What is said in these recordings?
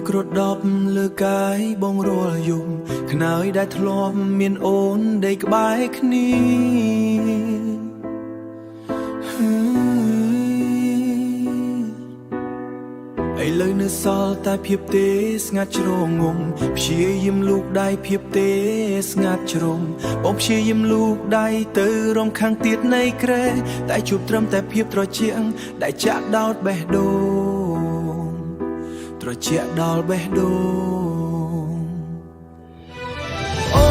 ក្រដប់លើកាយបងរាល់យំខ្នើយដែលធ្លាប់មានអូនដេកក្បែរគ្នាឥឡូវនៅសល់តែភាពទេស្ងាត់ជ្រងងព្យាយាមលូកដៃភាពទេស្ងាត់ជ្រុំបងព្យាយាមលូកដៃទៅរំខាងទៀតនៃក្រែតែជួបត្រឹមតែភាពត្រជាក់ដែលចាក់ដោតបេះដូងត្រជាក់ដល់បេះដូងអូ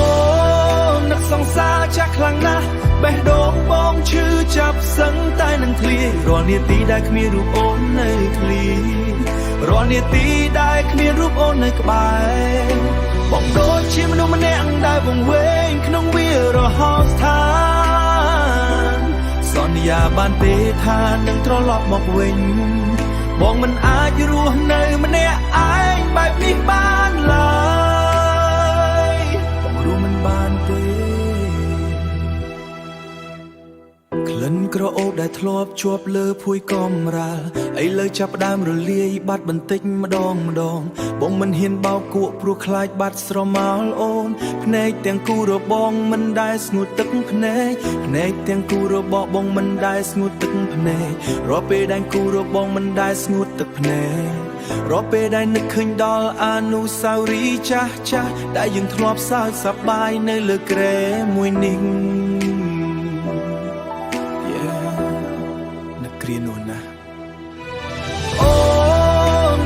នឹកសង្សារចាស់ខ្លាំងណាស់បេះដូងបងឈឺចាប់សឹងតែនឹងធ្លាយរាល់នាទីដែលគ្មានរូបអូននៅធ្លាយរាល់នាទីដែលគ្មានរូបអូននៅក្បែរបងដូចជាមនុស្សម្នាក់ដែលវង្វេងក្នុងវារហោស្ថានសន្យាបានទេថានឹងត្រឡប់មកវិញបងមិនអាចរស់នៅម្នាក់ឯងបែបនេះបានឡើយបងរស់មិនបានទេក្លិនក្រអូបដែលធ្លាប់ជាប់លើភួយកំរាលឥឡូវចាប់ផ្ដើមរលាយបាត់បន្តិចម្ដងបងមិនហ៊ានបោកគក់ព្រោះខ្លាចបាត់ស្រមោលអូនភ្នែកទាំងគូរបងមិនដែលស្ងួតទឹកភ្នែកទាំងគូរបស់បងមិនដែលស្ងួតទឹកភ្នែករាល់ពេលដែលគូរបងមិនដែលស្ងួតទឹកភ្នែករាល់ពេលដែលនឹកឃើញដល់អនុស្សាវរីយ៍ចាស់ដែលយើងធ្លាប់សើចសប្បាយនៅលើគ្រែមួយនេះគ្រានោះណាអូ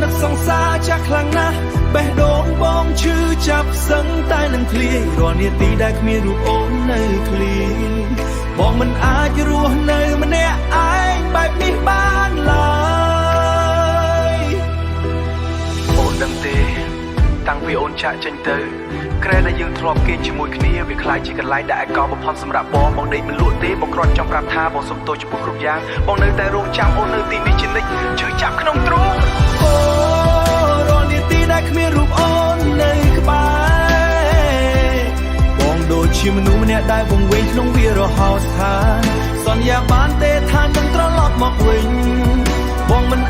នឹកសង្សារចាស់ខ្លាំងណាស់បេះដូងបងឈឺចាប់សឹងតែនឹងធ្លាយរាល់នាទីដែលគ្មានរូបអូននៅធ្លាយបងមិនអាចរស់នៅម្នាក់ឯងបែបនេះបានឡើយអូនដឹងទេតាំងពីអូនចាក់ចេញទៅក្រែដែលយើងធ្លាប់គេជាមួយគ្នាវាคล้ายជាកន្លែងដែលឯកោបំផុតសម្រាប់បងដេកមិនលក់ទេបងគ្រាន់ចង់ប្រាប់ថាបងសុំទោសចំពោះគ្រប់យ៉ាងបងនៅតែរងចាំអូននៅទីនេះជានិច្ចជឿចាប់ក្នុងទ្រូងអូរាល់នាទីដែលគ្មានរូបអូននៅក្បែរបងដូចជាមនុស្សម្នាក់ដែលវង្វេងក្នុងវារហោស្ថានសន្យាបានទេថានឹងត្រឡប់មកវិញបងមិន